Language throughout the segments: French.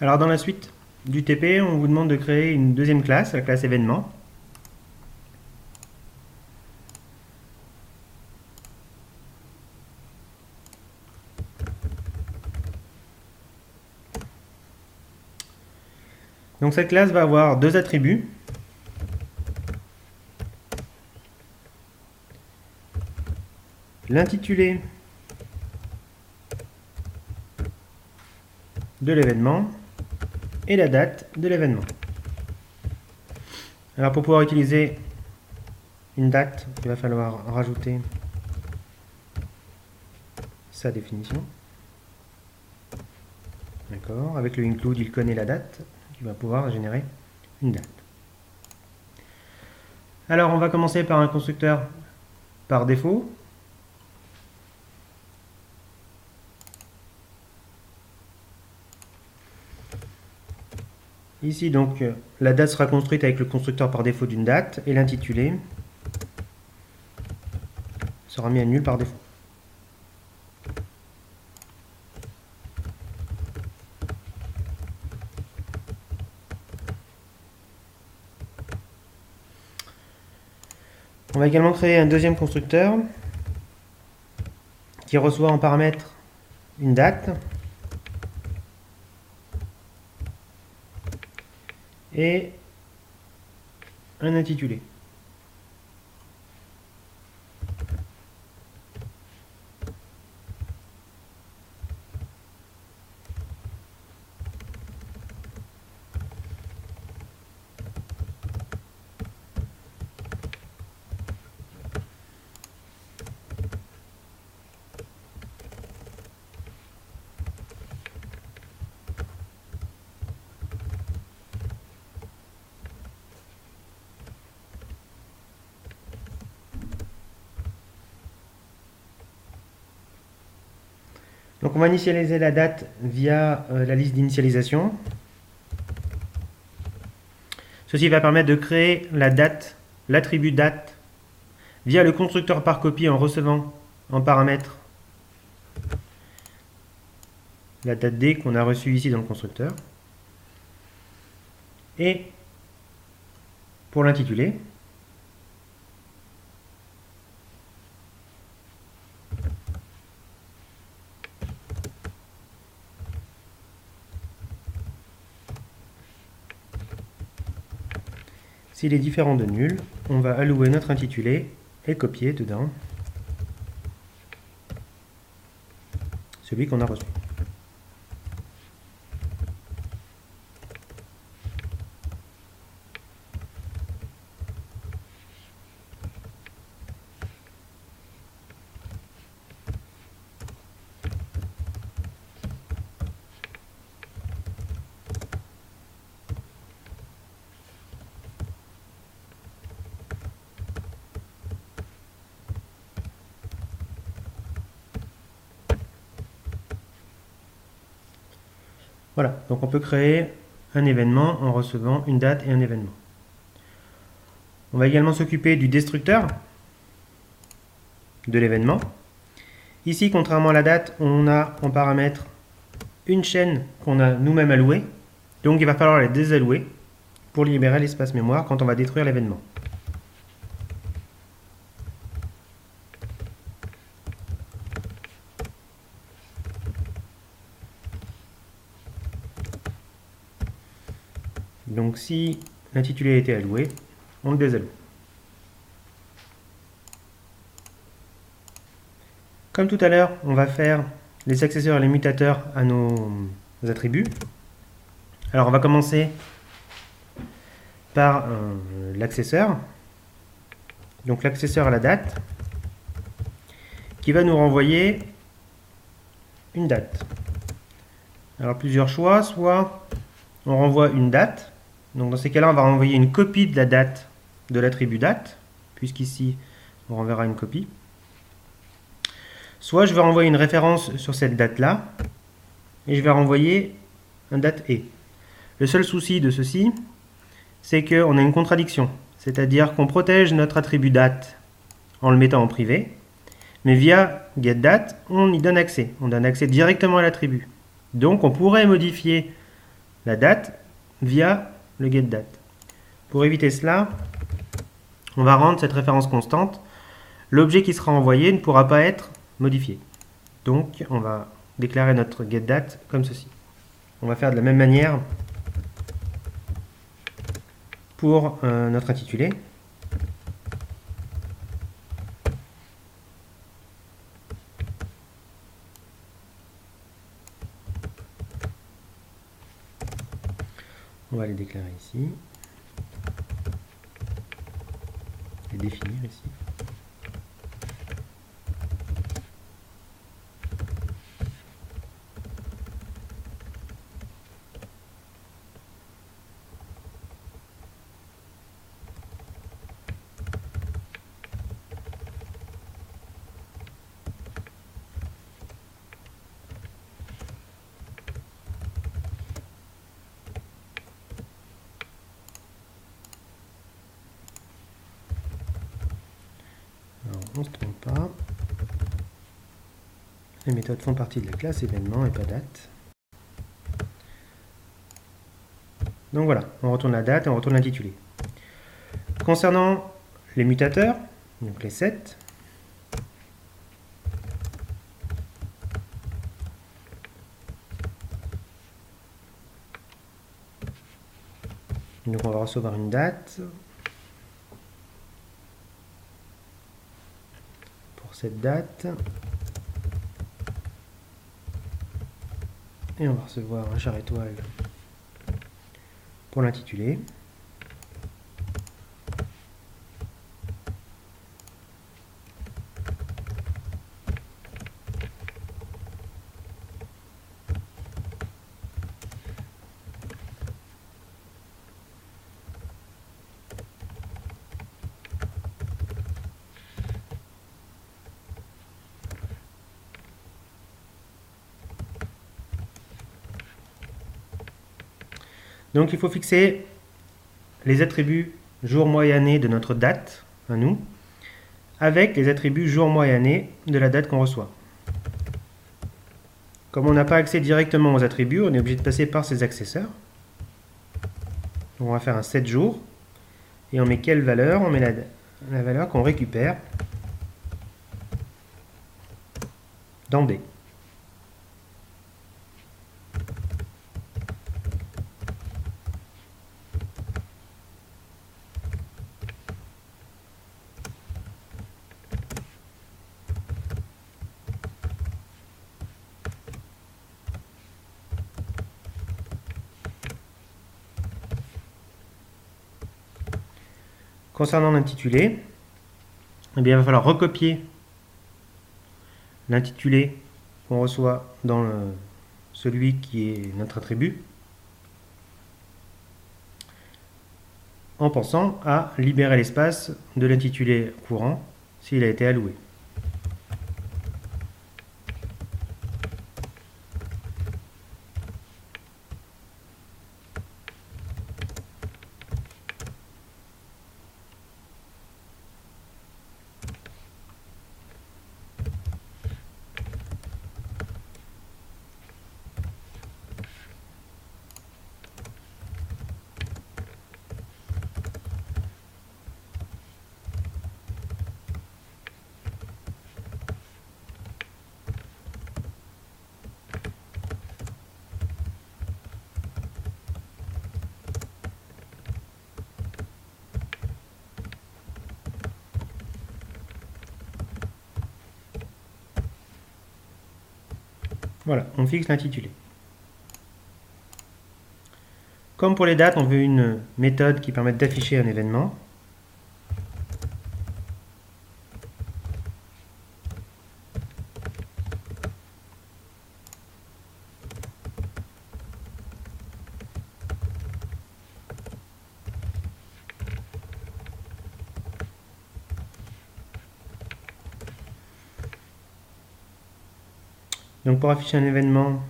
Alors dans la suite du TP, on vous demande de créer une deuxième classe, la classe événement. Donc cette classe va avoir deux attributs. L'intitulé de l'événement et la date de l'événement. Alors pour pouvoir utiliser une date, il va falloir rajouter sa définition. D'accord, avec le include, il connaît la date, il va pouvoir générer une date. Alors on va commencer par un constructeur par défaut. Ici donc la date sera construite avec le constructeur par défaut d'une date et l'intitulé sera mis à nul par défaut. On va également créer un deuxième constructeur qui reçoit en paramètre une date et un intitulé. Donc on va initialiser la date via la liste d'initialisation. Ceci va permettre de créer la date, l'attribut date, via le constructeur par copie en recevant en paramètre la date D qu'on a reçue ici dans le constructeur. Et pour l'intitulé, s'il est différent de nul, on va allouer notre intitulé et copier dedans celui qu'on a reçu. Voilà, donc on peut créer un événement en recevant une date et un événement. On va également s'occuper du destructeur de l'événement. Ici, contrairement à la date, on a en paramètre une chaîne qu'on a nous-mêmes allouée. Donc il va falloir la désallouer pour libérer l'espace mémoire quand on va détruire l'événement. Donc si l'intitulé a été alloué, on le désalloue. Comme tout à l'heure, on va faire les accessoires et les mutateurs à nos attributs. Alors on va commencer par l'accesseur. Donc l'accesseur à la date, qui va nous renvoyer une date. Alors plusieurs choix, soit on renvoie une date. Donc dans ces cas-là, on va renvoyer une copie de la date de l'attribut date, puisqu'ici on renverra une copie. Soit je vais renvoyer une référence sur cette date-là, et je vais renvoyer un date et. Le seul souci de ceci, c'est qu'on a une contradiction. C'est-à-dire qu'on protège notre attribut date en le mettant en privé, mais via getDate, on y donne accès. On donne accès directement à l'attribut. Donc on pourrait modifier la date via le getDate. Pour éviter cela, on va rendre cette référence constante. L'objet qui sera envoyé ne pourra pas être modifié. Donc, on va déclarer notre getDate comme ceci. On va faire de la même manière pour notre intitulé. On va les déclarer ici. Les définir ici. Alors, on ne se trompe pas. Les méthodes font partie de la classe événement et pas date. Donc voilà, on retourne la date et on retourne l'intitulé. Concernant les mutateurs, donc les sets, donc on va recevoir une date pour cette date et on va recevoir un char étoile pour l'intitulé. Donc il faut fixer les attributs jour, mois et année de notre date, à nous, avec les attributs jour, mois et année de la date qu'on reçoit. Comme on n'a pas accès directement aux attributs, on est obligé de passer par ces accesseurs. On va faire un set jour, et on met quelle valeur? On met la valeur qu'on récupère dans D. Concernant l'intitulé, eh bien, il va falloir recopier l'intitulé qu'on reçoit dans celui qui est notre attribut, en pensant à libérer l'espace de l'intitulé courant s'il a été alloué. Voilà, on fixe l'intitulé. Comme pour les dates, on veut une méthode qui permette d'afficher un événement. Donc pour afficher un événement,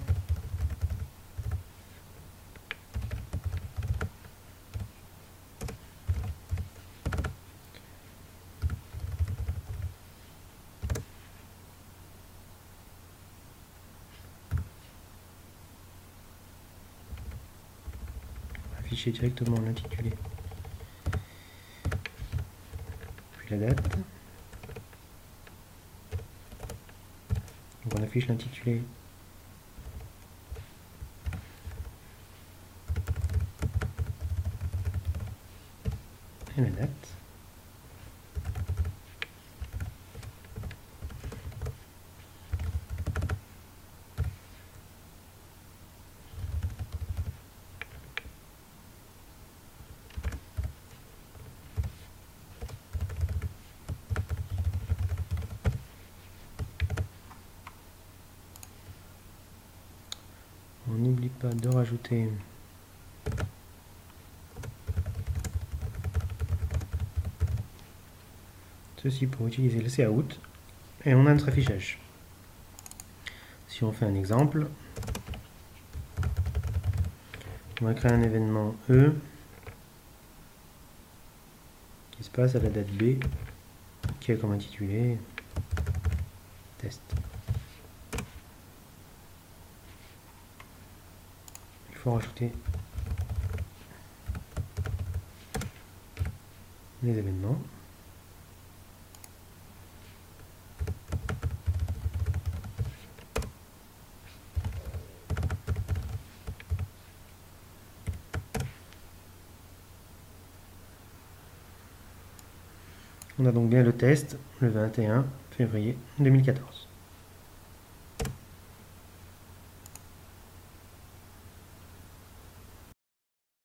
afficher directement l'intitulé, puis la date. Donc on affiche l'intitulé et la date. On n'oublie pas de rajouter ceci pour utiliser le cout et on a notre affichage. Si on fait un exemple, on va créer un événement E qui se passe à la date B qui a comme intitulé test. Il faut rajouter les événements. On a donc bien le test le 21 février 2014.